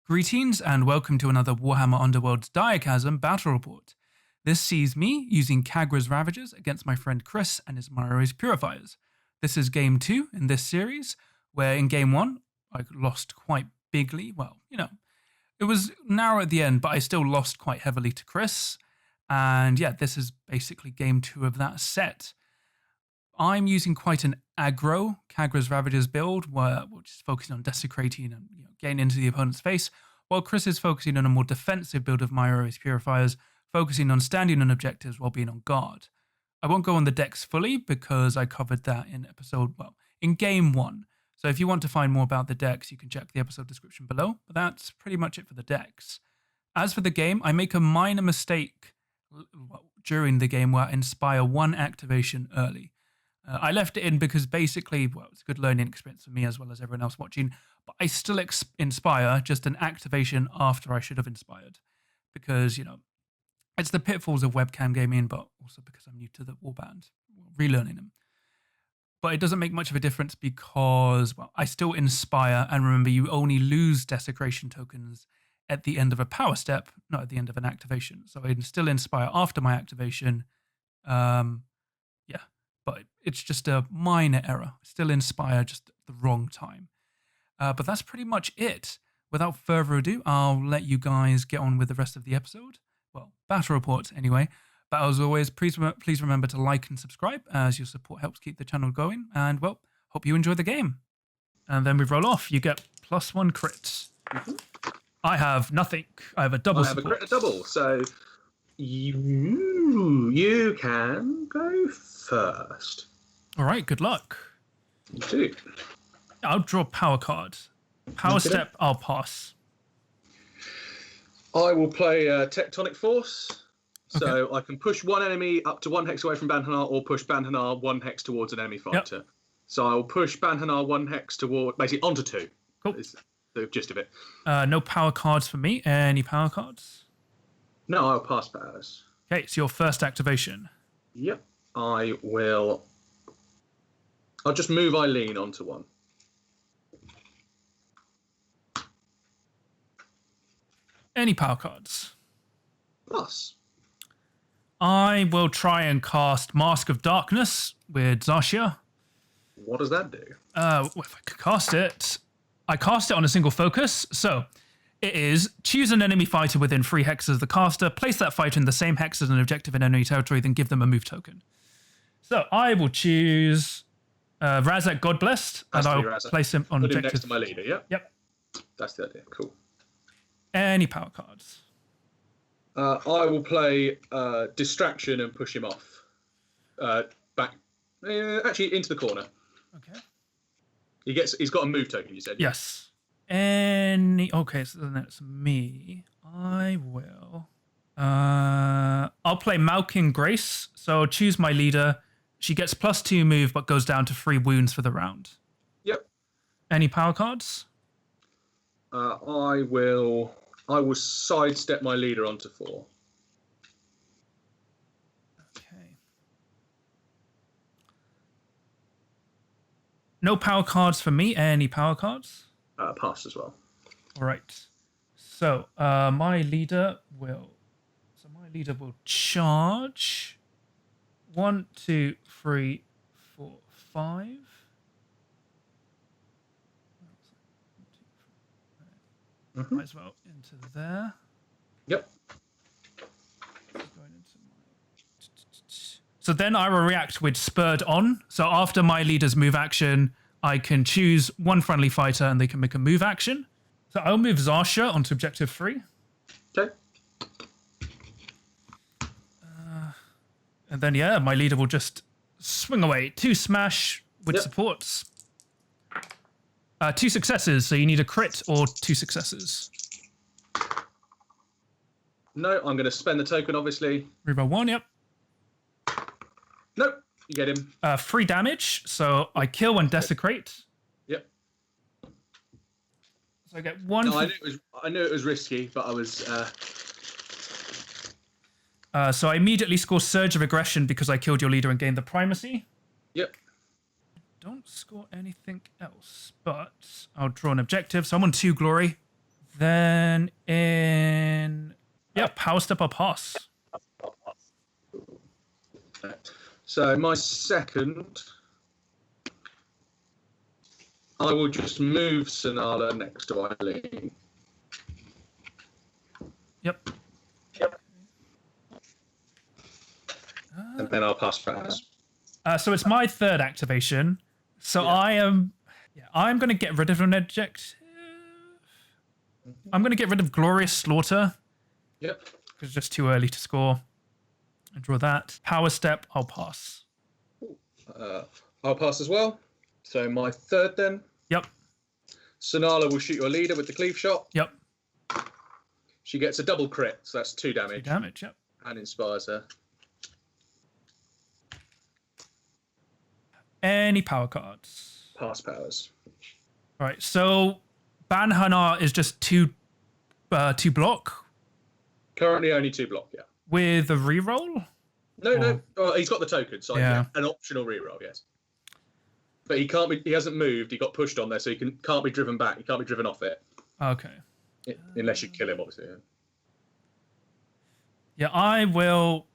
Greetings and welcome to another Warhammer Underworlds Direchasm battle report. This sees me using Khagra's Ravagers against my friend Chris and his Myari's Purifiers. This is game 2 in this series, where in game 1 I lost quite bigly. Well, it was narrow at the end, but I still lost quite heavily to Chris. And yeah, this is basically game 2 of that set. I'm using quite an aggro Khagra's Ravagers build, which is focusing on desecrating and getting into the opponent's face, while Chris is focusing on a more defensive build of Myari's Purifiers, focusing on standing on objectives while being on guard. I won't go on the decks fully because I covered that in game 1. So if you want to find more about the decks, you can check the episode description below, but that's pretty much it for the decks. As for the game, I make a minor mistake during the game where I inspire one activation early. I left it in because basically, it's a good learning experience for me as well as everyone else watching, but I still inspire just an activation after I should have inspired. Because, it's the pitfalls of webcam gaming, but also because I'm new to the Warband, relearning them. But it doesn't make much of a difference because, I still inspire, and remember, you only lose desecration tokens at the end of a power step, not at the end of an activation. So I still inspire after my activation, but it's just a minor error. Still inspire, just at the wrong time. But that's pretty much it. Without further ado, I'll let you guys get on with the rest of the episode. Well, battle report anyway. But as always, please remember to like and subscribe, as your support helps keep the channel going. And, hope you enjoy the game. And then we roll off. You get +1 crits. Mm-hmm. I have nothing. I have a double support. I have a double, so you can go first. All right, good luck. You too. I'll draw power card. Power step, I'll pass. I will play Tectonic Force. So I can push one enemy up to 1 hex away from Banhanar, or push Banhanar 1 hex towards an enemy fighter. Yep. So I'll push Banhanar 1 hex basically onto 2. Cool. Is the gist of it. No power cards for me. Any power cards? No, I'll pass powers. Okay, it's your first activation. Yep. I'll just move Eileen onto 1. Any power cards? Pass. I will try and cast Mask of Darkness with Zarshia. What does that do? If I could cast it, I cast it on a single focus. So it is choose an enemy fighter within 3 hexes of the caster, place that fighter in the same hex as an objective in enemy territory, then give them a move token. So I will choose Razak Godblessed, and I'll place him on objective. Him next to my leader, yeah? Yep. That's the idea, cool. Any power cards? I will play Distraction and push him off. Back, actually into the corner. Okay. He's got a move token, you said? Yes. Okay, so then that's me. I will. I'll play Malkin Grace. So choose my leader. She gets +2 move, but goes down to 3 wounds for the round. Yep. Any power cards? I will sidestep my leader onto 4. Okay. No power cards for me. Any power cards? Pass as well. All right. So my leader will charge. 1, 2, 3, 4, 5. Might as well into there. Yep. So then I will react with Spurred On. So after my leader's move action, I can choose 1 friendly fighter and they can make a move action. So I'll move Zarsha onto objective 3. Okay. And then, my leader will just swing away. 2 smash with supports. 2 successes, so you need a crit or 2 successes. No, I'm going to spend the token, obviously. Reroll 1, yep. Nope, you get him. 3 damage, so I kill and desecrate. Yep. So I get 1. No, I knew it was risky, but I was... So I immediately score Surge of Aggression because I killed your leader and gained the primacy. Yep. Don't score anything else, but I'll draw an objective. So I'm on 2 glory. Then power step or pass. So my second, I will just move Sonala next to Eileen. Yep. And then I'll pass fast. So it's my third activation. So I'm going to get rid of an objective. I'm going to get rid of Glorious Slaughter. Yep. Because it's just too early to score. And draw that. Power step, I'll pass. I'll pass as well. So my third then. Yep. Sonala will shoot your leader with the cleave shot. Yep. She gets a double crit, so that's 2 damage. 2 damage, yep. And inspires her. Any power cards? Pass powers. All right, so Banhanar is just 2 block. Currently only 2 block, yeah. With a reroll? No. Oh, he's got the token, so Yeah. an optional reroll, yes. But he can't be. He hasn't moved. He got pushed on there, so he can't be driven back. He can't be driven off it. Okay. Unless you kill him, obviously. Yeah, I will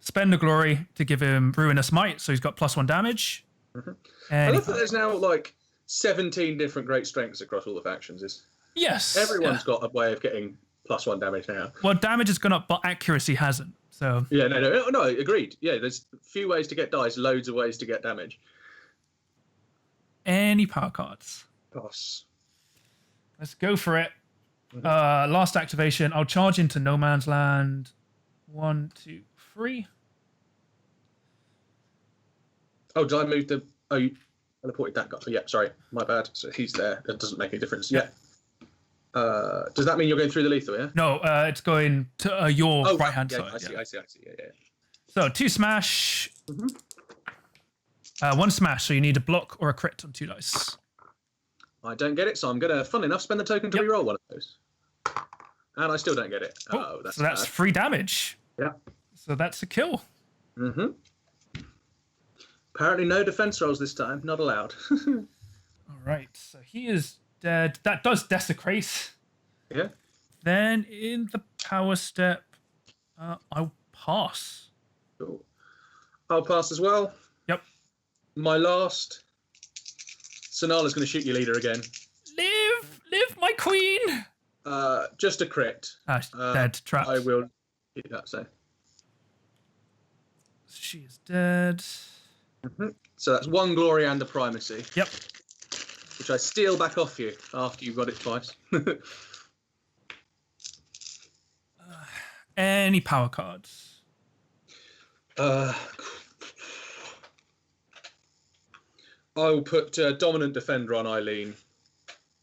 spend the glory to give him Ruinous Might, so he's got +1 damage. Mm-hmm. I love that there's now like 17 different great strengths across all the factions. Yes. Everyone's got a way of getting +1 damage now. Well, damage has gone up, but accuracy hasn't. So. Yeah, no, agreed. Yeah, there's a few ways to get dice, loads of ways to get damage. Any power cards? Pass. Let's go for it. Mm-hmm. Last activation. I'll charge into No Man's Land. 1, 2, 3. Oh, did I move the... Oh, you teleported that guy. Yeah, sorry. My bad. So he's there. That doesn't make any difference. Yeah. Does that mean you're going through the lethal, yeah? No, it's going to your right-hand side. I see. Yeah. So 2 smash. Mm-hmm. 1 smash, so you need a block or a crit on 2 dice. I don't get it, so I'm going to, fun enough, spend the token to reroll one of those. And I still don't get it. Oh, that's so that's bad. 3 damage. Yeah. So that's a kill. Mm-hmm. Apparently no defense rolls this time. Not allowed. All right, so he is dead. That does desecrate. Yeah. Then in the power step, I'll pass. Cool. I'll pass as well. Yep. My last... Sonala's going to shoot your leader again. Live, my queen! Just a crit. Dead. Trapped. I will keep that safe. She is dead. Mm-hmm. So that's 1 glory and a primacy. Yep. Which I steal back off you after you've got it twice. Any power cards? I'll put Dominant Defender on Eileen.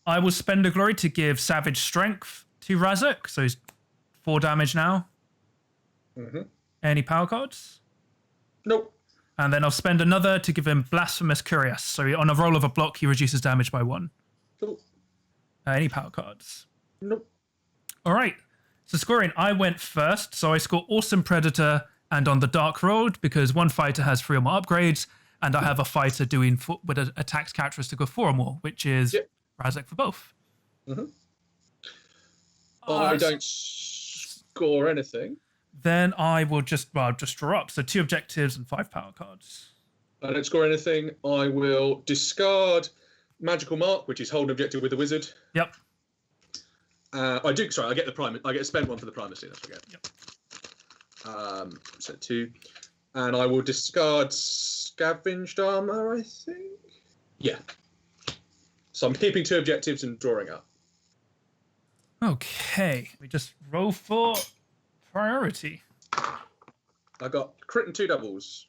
I will spend a glory to give Savage Strength to Razak, so he's 4 damage now. Mm-hmm. Any power cards? Nope. And then I'll spend another to give him Blasphemous Curious, so on a roll of a block, he reduces damage by 1. Cool. Any power cards? Nope. All right. So scoring, I went first, so I score Awesome Predator and on the Dark Road because 1 fighter has 3 or more upgrades, and I have a fighter doing with an attacks characteristic of 4 or more, which is Razak for both. Mm-hmm. I don't score anything. Then I will just draw up. So 2 objectives and 5 power cards. I don't score anything. I will discard Magical Mark, which is hold an objective with the wizard. Yep. I get the prime. I get a spend 1 for the primacy. That's forget. Yep. So 2, and I will discard Scavenged Armor. I think. Yeah. So I'm keeping 2 objectives and drawing up. Okay. We just roll for priority. I got crit and 2 doubles.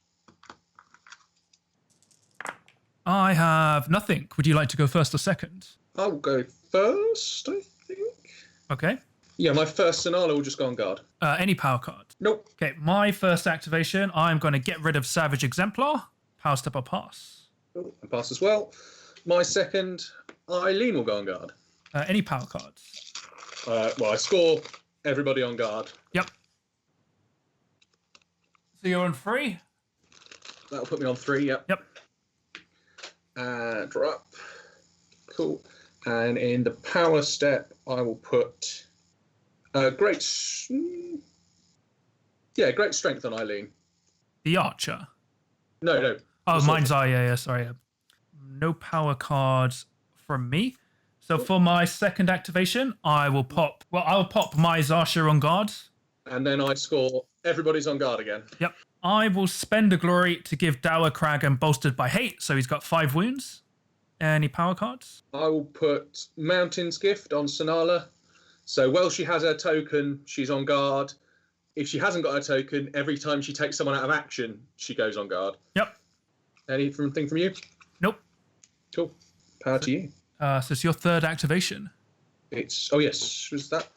I have nothing. Would you like to go first or second? I'll go first, I think. Okay. Yeah, my first Sonala will just go on guard. Any power card? Nope. Okay, my first activation, I'm going to get rid of Savage Exemplar. Power step or pass. Cool. I pass as well. My second, Eileen will go on guard. Any power cards? Well, I score everybody on guard. Yep. So you're on 3? That'll put me on 3, yep. Yep. Draw up. Cool. And in the power step, I will put great strength on Eileen. The archer. No. Oh, mine's sorry. No power cards from me. So for my second activation, I'll pop my Zarsha on guard. And then I score everybody's on guard again. Yep. I will spend a glory to give Dower Kragan bolstered by hate, so he's got 5 wounds. Any power cards? I will put Mountain's Gift on Sonala. So while she has her token, she's on guard. If she hasn't got her token, every time she takes someone out of action, she goes on guard. Yep. Anything from you? Nope. Cool. Power to you. So it's your third activation. Yes. Was that?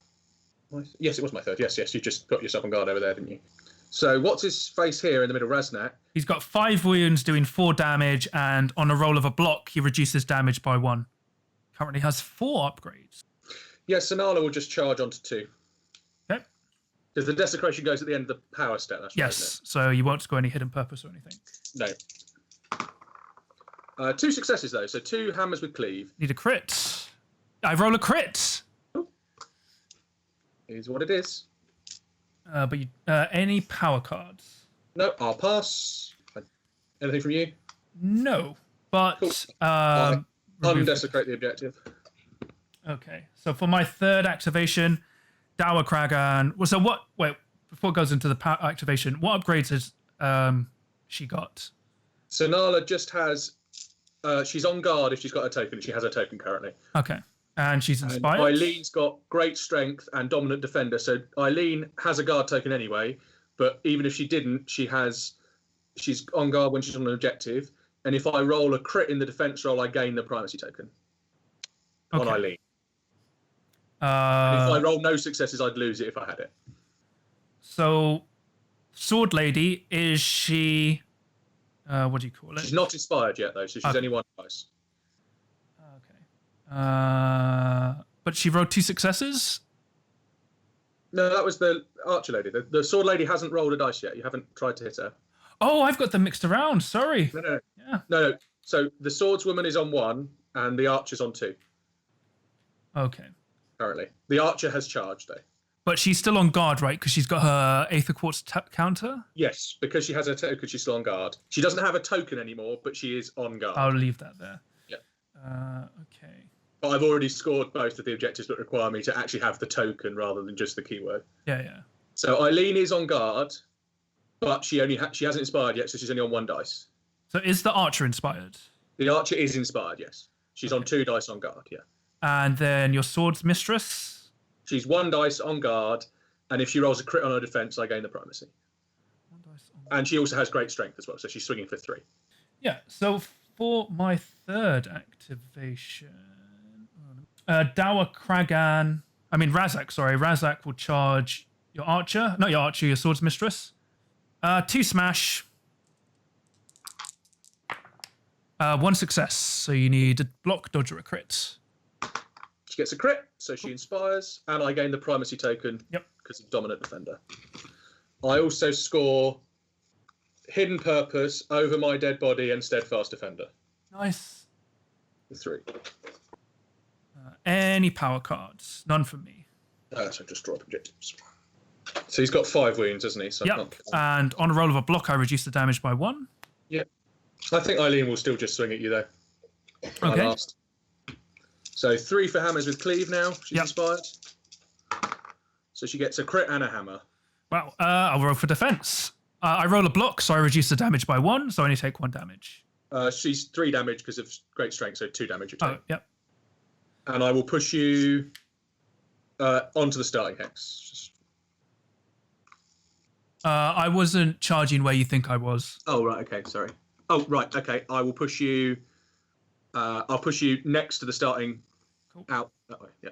Yes, it was my third. Yes. You just got yourself on guard over there, didn't you? So what's his face here in the middle, Raznak? He's got 5 wounds doing 4 damage, and on a roll of a block, he reduces damage by 1. Currently has 4 upgrades. Yeah, Sonala will just charge onto 2. Okay. Because the desecration goes at the end of the power step. That's right, yes, so you won't score any hidden purpose or anything. No. 2 successes, though, so 2 hammers with cleave. Need a crit. I roll a crit. Is what it is. But any power cards? No, I'll pass. Anything from you? No, but cool. Undesecrate the objective. Okay, so for my third activation, Dower Kragan. Well, so what? Wait, before it goes into the activation, what upgrades has she got? Sonala just has. She's on guard if she's got a token. She has a token currently. Okay. And she's inspired? And Eileen's got great strength and dominant defender. So Eileen has a guard token anyway, but even if she didn't, she's on guard when she's on an objective. And if I roll a crit in the defense roll, I gain the primacy token on Eileen. And if I roll no successes, I'd lose it if I had it. So, Sword Lady, is she... what do you call it? She's not inspired yet, though, so she's only 1 dice. But she rolled 2 successes? No, that was the archer lady. The sword lady hasn't rolled a dice yet. You haven't tried to hit her. Oh, I've got them mixed around. Sorry. No. Yeah. No. So the swordswoman is on 1 and the archer's on 2. Okay. Currently. The archer has charged, though. But she's still on guard, right? Because she's got her Aether Quartz counter? Yes, because she has a token, she's still on guard. She doesn't have a token anymore, but she is on guard. I'll leave that there. Yeah. Okay. But I've already scored both of the objectives that require me to actually have the token rather than just the keyword. Yeah. So Eileen is on guard, but she hasn't inspired yet, so she's only on 1 dice. So is the archer inspired? The archer is inspired, yes. She's on 2 dice on guard, yeah. And then your sword's mistress? She's 1 dice on guard, and if she rolls a crit on her defense, I gain the primacy. 1 dice on... And she also has great strength as well, so she's swinging for 3. Yeah, so for my third activation... Razak will charge your archer. Not your archer, your sword's mistress. 2 smash. 1 success. So you need a block, dodge, or a crit. She gets a crit, so she inspires, and I gain the primacy token because of dominant defender. I also score hidden purpose over my dead body and steadfast defender. Nice. 3. Any power cards? None from me. So just draw up objectives. So he's got 5 wounds, hasn't he? So and on a roll of a block, I reduce the damage by 1. Yeah. I think Eileen will still just swing at you, though. Okay. Last. So 3 for hammers with cleave now. She's inspired. So she gets a crit and a hammer. Well, I'll roll for defense. I roll a block, so I reduce the damage by 1, so I only take 1 damage. She's 3 damage because of great strength, so 2 damage. And I will push you onto the starting hex. I wasn't charging where you think I was. Oh, right. Okay. Sorry. Oh, right. Okay. I will push you. I'll push you next to the starting out that way. Yeah.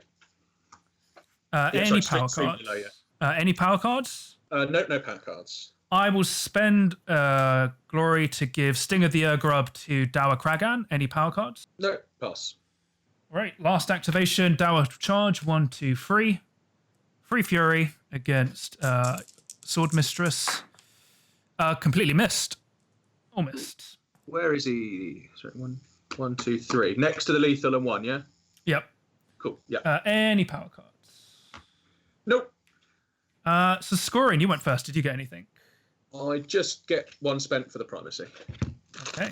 Any power cards? Below, any power cards? No power cards. I will spend glory to give Sting of the Urgrub to Dower Kragan. Any power cards? No, pass. All right, last activation, Dower charge, 1, 2, 3. Free Fury against Sword Mistress. Completely missed. Or missed. Where is he? Sorry, 1, 2, 3. Next to the lethal and 1, yeah? Yep. Cool. Yeah. Any power cards? Nope. So scoring, you went first. Did you get anything? I just get 1 spent for the primacy. Okay.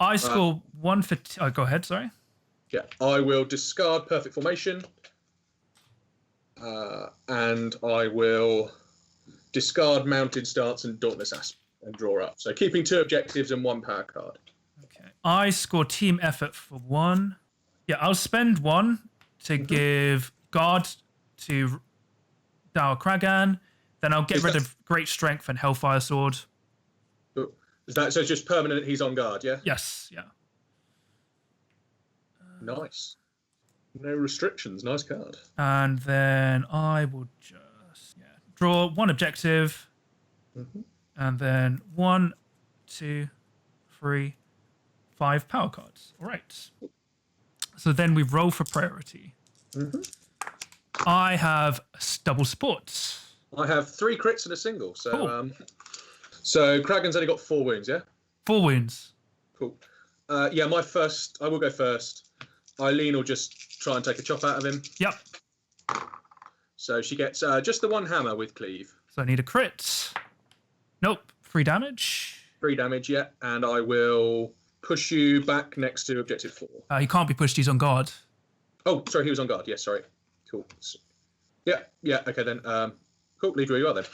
I score 1 for... Oh, go ahead, sorry. Yeah. I will discard Perfect Formation. And I will discard Mounted Stance and Dauntless Asp and draw up. So keeping 2 objectives and 1 power card. Okay. I score Team Effort for 1. Yeah, I'll spend 1 to give Guard to Dower Kragan. Then I'll get rid of Great Strength and Hellfire Sword. Is that so? It's just permanent. He's on guard. Yeah. Yes. Yeah. Nice. No restrictions. Nice card. And then I will just draw 1 objective, and then 1, 2, 3, 5 power cards. All right. So then we roll for priority. I have double supports. I have 3 crits and a single. So, Cool. So Kragan's only got 4 wounds. Yeah. 4 wounds. Cool. Yeah, I will go first. Eileen will just try and take a chop out of him. Yep. So she gets just the 1 hammer with cleave. So I need a crit. Nope. 3 damage. 3 damage, yeah. And I will push you back next to objective 4. He can't be pushed. He's on guard. Oh, sorry, he was on guard. Yes, sorry. Cool. Yeah, okay then. Cool, leave where you are then.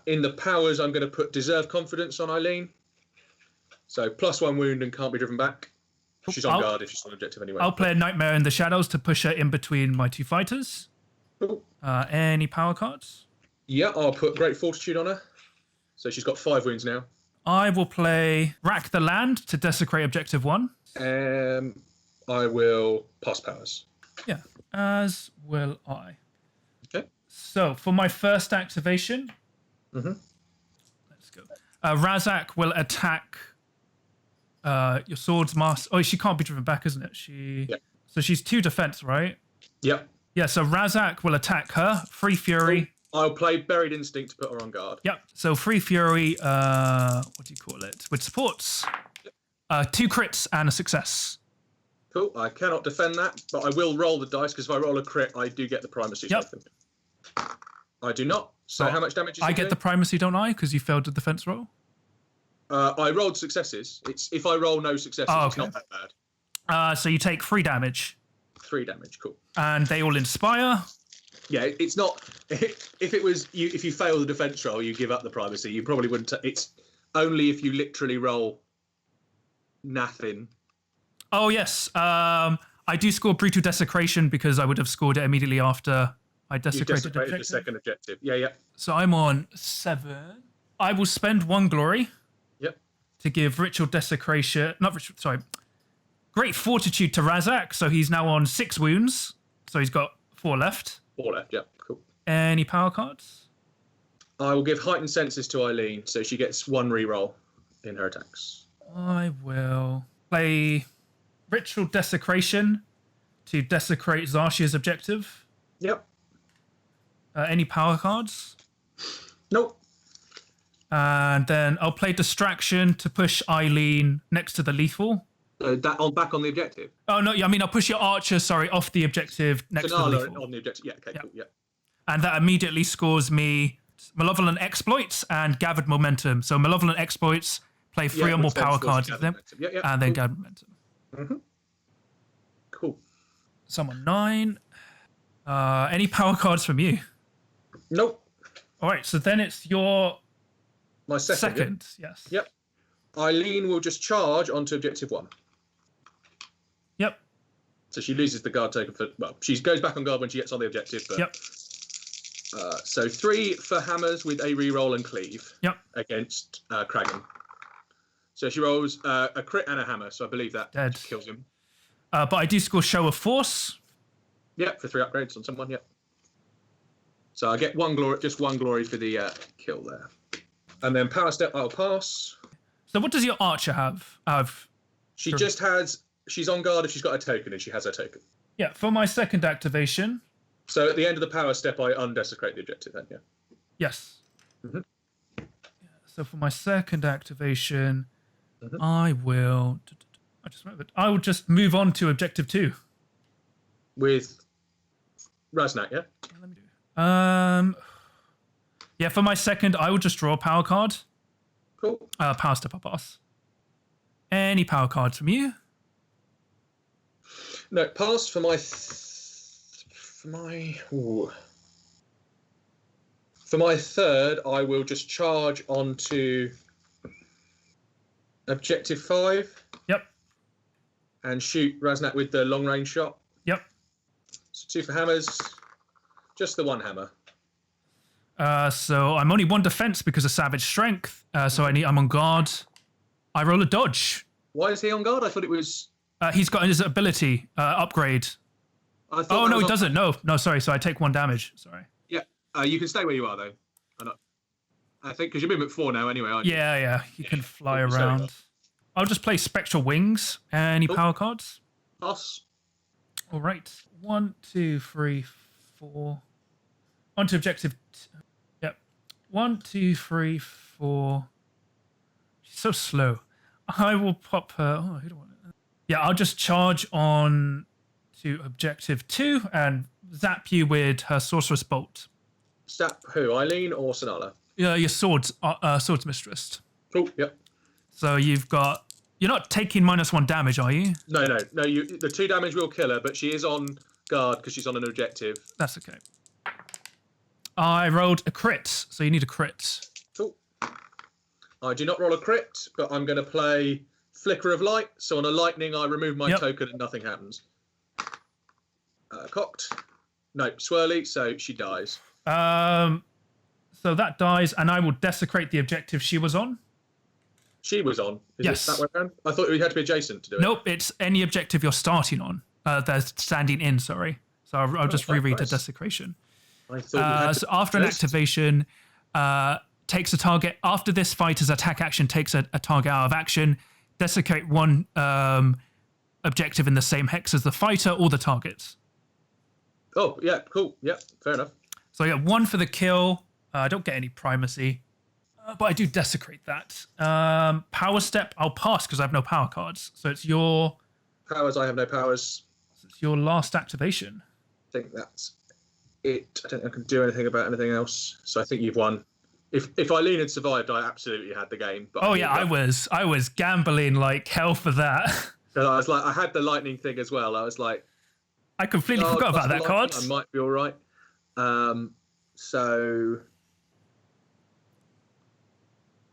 In the powers, I'm going to put Deserve Confidence on Eileen. So +1 wound and can't be driven back. She's on guard if she's on objective anyway. I'll play a Nightmare in the Shadows to push her in between my 2 fighters. Cool. Any power cards? Yeah, I'll put Great Fortitude on her. So she's got 5 wounds now. I will play Rack the Land to desecrate objective 1. I will pass powers. Yeah, as will I. Okay. So for my first activation, let's go. Razak will attack your Sword's Master. Oh, she can't be driven back, isn't it? Yeah. So she's 2 defense, right? Yep. Yeah, so Razak will attack her. Free Fury. I'll play Buried Instinct to put her on guard. Yep. So Free Fury, what do you call it? With supports. 2 crits and a success. Cool. I cannot defend that, but I will roll the dice because if I roll a crit, I do get the primacy. Yep. I do not. So how much damage is I it get doing? the primacy, don't I? Because you failed the defense roll? I rolled successes. It's if I roll no successes, it's not that bad. So you take 3 damage. 3 damage. Cool. And they all inspire. Yeah, it's not. If it was you, if you fail the defense roll, you give up the primacy. You probably wouldn't. It's only if you literally roll nothing. Oh yes, I do score brutal desecration because I would have scored it immediately after I desecrated the second objective. Yeah. So I'm on 7. I will spend 1 glory. Yep. To give ritual desecration. Great fortitude to Razak. So he's now on 6 wounds. So he's got 4 left. 4 left. Yeah. Cool. Any power cards? I will give heightened senses to Eileen, so she gets 1 reroll in her attacks. I will play ritual desecration to desecrate Zarshia's objective. Yep. Any power cards? Nope. And then I'll play distraction to push Eileen next to the lethal. Back on the objective. Oh no! I mean, I'll push your archer. Sorry, off the objective next to the lethal. On the objective. Yeah. Okay. Yeah. Cool. Yeah. And that immediately scores me Malevolent Exploits and Gathered Momentum. So Malevolent Exploits, play 3 or more power cards with them, and then Gathered Momentum. Cool. Someone 9. Any power cards from you? Nope. All right, so then it's your My second. Yes. Yep. Eileen will just charge onto objective 1. Yep. So she loses the guard token for. Well, she goes back on guard when she gets on the objective. But, Yep. So 3 for hammers with a reroll and cleave. Yep. Against Kragan. So she rolls a crit and a hammer. So I believe that Dead. kills him. But I do score Show of Force. Yep, for 3 upgrades on someone. Yep. So I get 1 glory, just 1 glory for the kill there. And then power step, I'll pass. So what does your archer have? She just has. She's on guard if she's got a token, and she has her token. Yeah, for my second activation. So at the end of the power step, I undesecrate the objective. Then, yeah. Yes. Yeah, so for my second activation, I will. I just remembered. I will just move on to objective 2. With Raznak, yeah? Let me do. Yeah, for my second, I will just draw a power card. Cool. Power step, I'll pass. Any power cards from you? No, pass for my for my third, I will just charge onto objective 5. Yep. And shoot Raznak with the long range shot. Yep. So 2 for hammers. Just the 1 hammer. So I'm only 1 defense because of savage strength. So I'm on guard. I roll a dodge. Why is he on guard? I thought it was. He's got his ability upgrade. Oh no, he doesn't. No, sorry. So I take 1 damage. Sorry. Yeah, you can stay where you are though. I think because you're moving at 4 now anyway, aren't you? Yeah. You can fly around. I'll just play Spectral Wings. Any power cards? Pass. All right. 1, 2, 3, 4. On to objective. Yep. 1, 2, 3, 4. She's so slow. I will pop her. Oh, who do I want? Yeah, I'll just charge on to objective 2 and zap you with her sorceress bolt. Zap who? Eileen or Sonala? Yeah, your swords mistress. Cool. Yep. So you're not taking -1 damage, are you? No. The 2 damage will kill her, but she is on guard because she's on an objective. That's okay. I rolled a crit, so you need a crit. Cool. I do not roll a crit, but I'm going to play Flicker of Light. So on a lightning, I remove my token and nothing happens. Cocked. No, swirly, so she dies. So that dies, and I will desecrate the objective she was on. She was on. Yes. It that way around? I thought we had to be adjacent to do it. Nope, it's any objective you're starting on. They're standing in, sorry. So I'll just reread the desecration. I thought so after an activation, takes a target. After this fighter's attack action takes a target out of action, desecrate 1 objective in the same hex as the fighter or the targets. Oh, yeah, cool. Yeah, fair enough. So I get 1 for the kill. I don't get any primacy, but I do desecrate that. Power step, I'll pass because I have no power cards. So it's your... Powers, I have no powers. It's your last activation. I think that's it. I don't think I can do anything about anything else. So I think you've won. If Eileen had survived, I absolutely had the game. But I was gambling like hell for that. So I was like, I had the lightning thing as well. I was like, I completely forgot about that card. I might be all right. So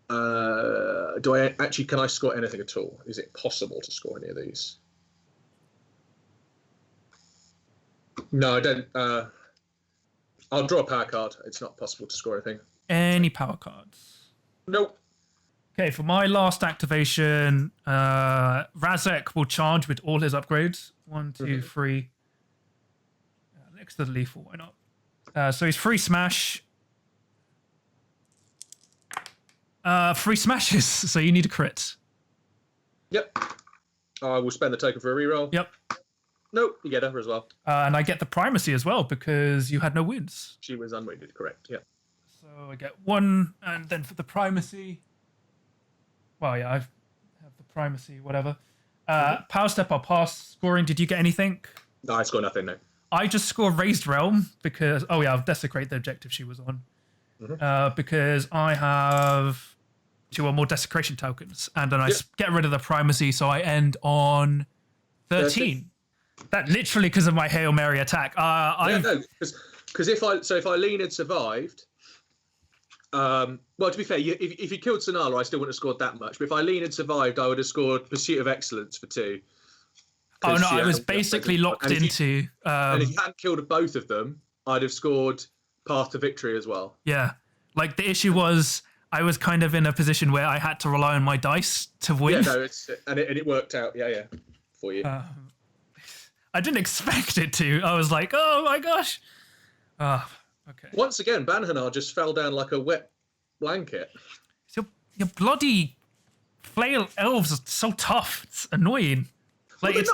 can I score anything at all? Is it possible to score any of these? No, I don't. I'll draw a power card. It's not possible to score anything. Any power cards? Nope. Okay, for my last activation, Razek will charge with all his upgrades. 1, 2, 3. Next to the lethal, why not? So he's free smash. 3 smashes, so you need a crit. Yep. I will spend the token for a reroll. Yep. Nope, you get her as well. And I get the primacy as well because you had no wins. She was unwounded, correct, yeah. So I get 1, and then for the primacy... Well, yeah, I have the primacy, whatever. Power step, I'll pass. Scoring, did you get anything? No, I score nothing, no. I just score Raised Realm because... Oh, yeah, I'll desecrate the objective she was on. Because I have 2 or more desecration tokens. And then I get rid of the primacy, so I end on 13. That literally because of my Hail Mary attack. Because if Eileen had survived... well, to be fair, if you killed Sonala, I still wouldn't have scored that much. But if Eileen had survived, I would have scored Pursuit of Excellence for 2. Oh, no, I was basically locked into... and if you hadn't killed both of them, I'd have scored Path to Victory as well. Yeah. Like, the issue was I was kind of in a position where I had to rely on my dice to win. Yeah, no, it worked out, yeah, for you. I didn't expect it to. I was like, oh my gosh. Okay. Once again, Banhanar just fell down like a wet blanket. So your bloody flail elves are so tough. It's annoying. Like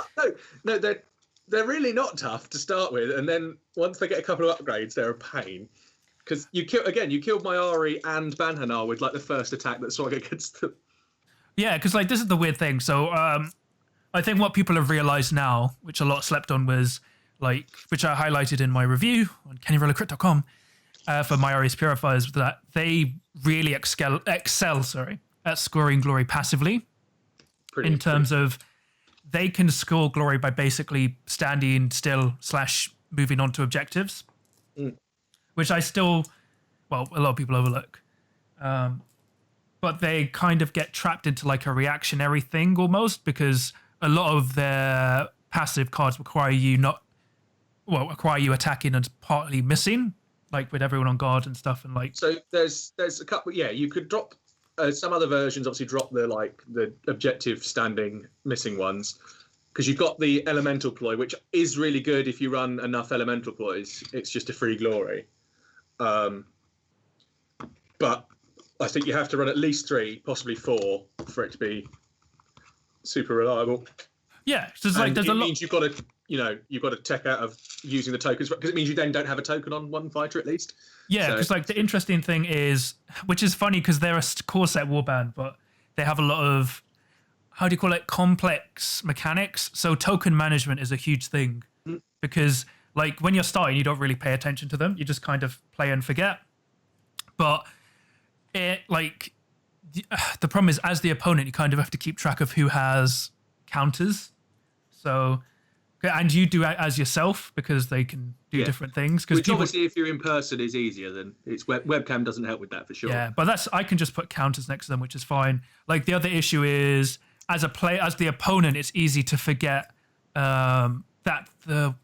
they're really not tough to start with, and then once they get a couple of upgrades, they're a pain. Because you killed Myari and Banhanar with like the first attack that swung against them. Yeah, because like this is the weird thing. So I think what people have realized now, which a lot slept on, was like, which I highlighted in my review on KennyRollerCrit.com for Myari's Purifiers, was that they really excel, at scoring glory passively. In terms of they can score glory by basically standing still / moving on to objectives, which I still, well, a lot of people overlook. But they kind of get trapped into like a reactionary thing almost, because a lot of their passive cards require you attacking and partly missing, like with everyone on guard and stuff. And like, so there's a couple. Yeah, you could drop some other versions. Obviously, drop the objective standing missing ones, because you've got the elemental ploy, which is really good if you run enough elemental ploys. It's just a free glory. But I think you have to run at least 3, possibly 4, for it to be super reliable. Yeah, so it's like there's a lot. It means you've got to tech out of using the tokens, because it means you then don't have a token on one fighter at least. Yeah, because like the interesting thing is, which is funny because they're a core set warband, but they have a lot of, how do you call it, complex mechanics. So token management is a huge thing, because like when you're starting, you don't really pay attention to them. You just kind of play and forget. But it like the problem is, as the opponent, you kind of have to keep track of who has counters. So, and you do it as yourself, because they can do different things. Which obviously, if you're in person, is easier than it's webcam doesn't help with that for sure. Yeah, but I can just put counters next to them, which is fine. Like the other issue is, as the opponent, it's easy to forget that the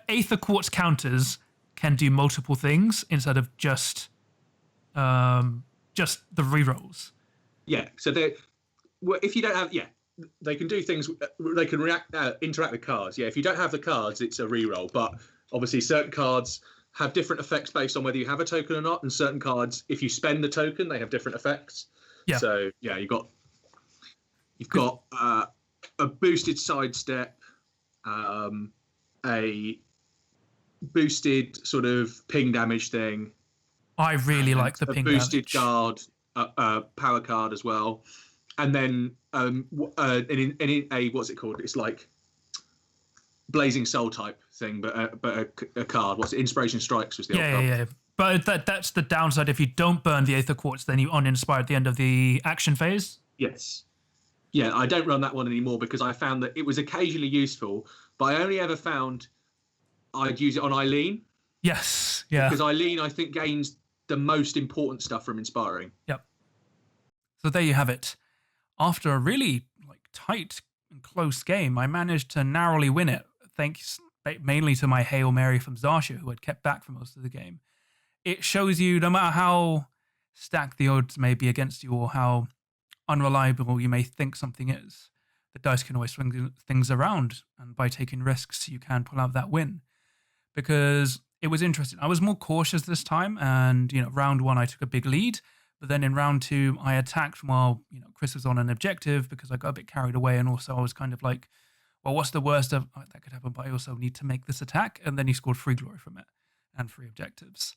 Aether Quartz counters can do multiple things instead of just the rerolls. Yeah, so if you don't have, they can do things. They can interact with cards. Yeah, if you don't have the cards, it's a reroll. But obviously, certain cards have different effects based on whether you have a token or not, and certain cards, if you spend the token, they have different effects. Yeah. So yeah, you've got a boosted sidestep, a boosted sort of ping damage thing. I really like the ping damage. A boosted guard, power card as well. And then in a what's it called? It's like Blazing Soul type thing, but a card. What's it? Inspiration Strikes was the old card. Yeah. But that's the downside. If you don't burn the Aether Quartz, then you uninspire at the end of the action phase. Yes. Yeah, I don't run that one anymore because I found that it was occasionally useful, but I only ever found I'd use it on Eileen. Yes. Yeah. Because Eileen, I think, gains the most important stuff from inspiring. Yep. So there you have it. After a really tight and close game, I managed to narrowly win it, thanks mainly to my Hail Mary from Zarsha, who had kept back for most of the game. It shows you, no matter how stacked the odds may be against you or how unreliable you may think something is, the dice can always swing things around, and by taking risks, you can pull out that win. Because it was interesting. I was more cautious this time, and round 1 I took a big lead. But then in round 2, I attacked while Chris was on an objective, because I got a bit carried away, and also I was kind of like, well, what's the worst that could happen? But I also need to make this attack, and then he scored 3 glory from it and 3 objectives.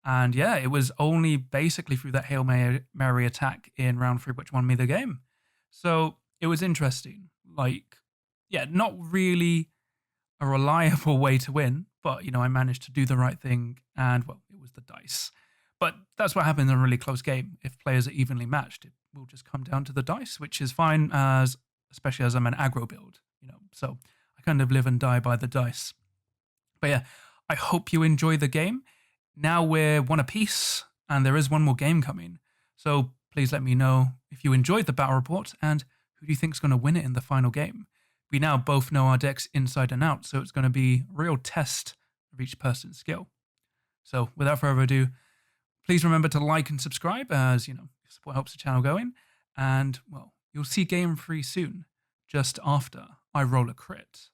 And yeah, it was only basically through that Hail Mary attack in round 3 which won me the game. So it was interesting. Not really a reliable way to win, but I managed to do the right thing, and well, it was the dice. But that's what happens in a really close game. If players are evenly matched, it will just come down to the dice, which is fine, especially as I'm an aggro build, So I kind of live and die by the dice. But yeah, I hope you enjoy the game. Now we're 1 apiece, and there is 1 more game coming. So please let me know if you enjoyed the battle report, and who do you think is going to win it in the final game. We now both know our decks inside and out, so it's going to be a real test of each person's skill. So without further ado, please remember to like and subscribe, as support helps the channel going. And well, you'll see Game 3 soon, just after I roll a crit.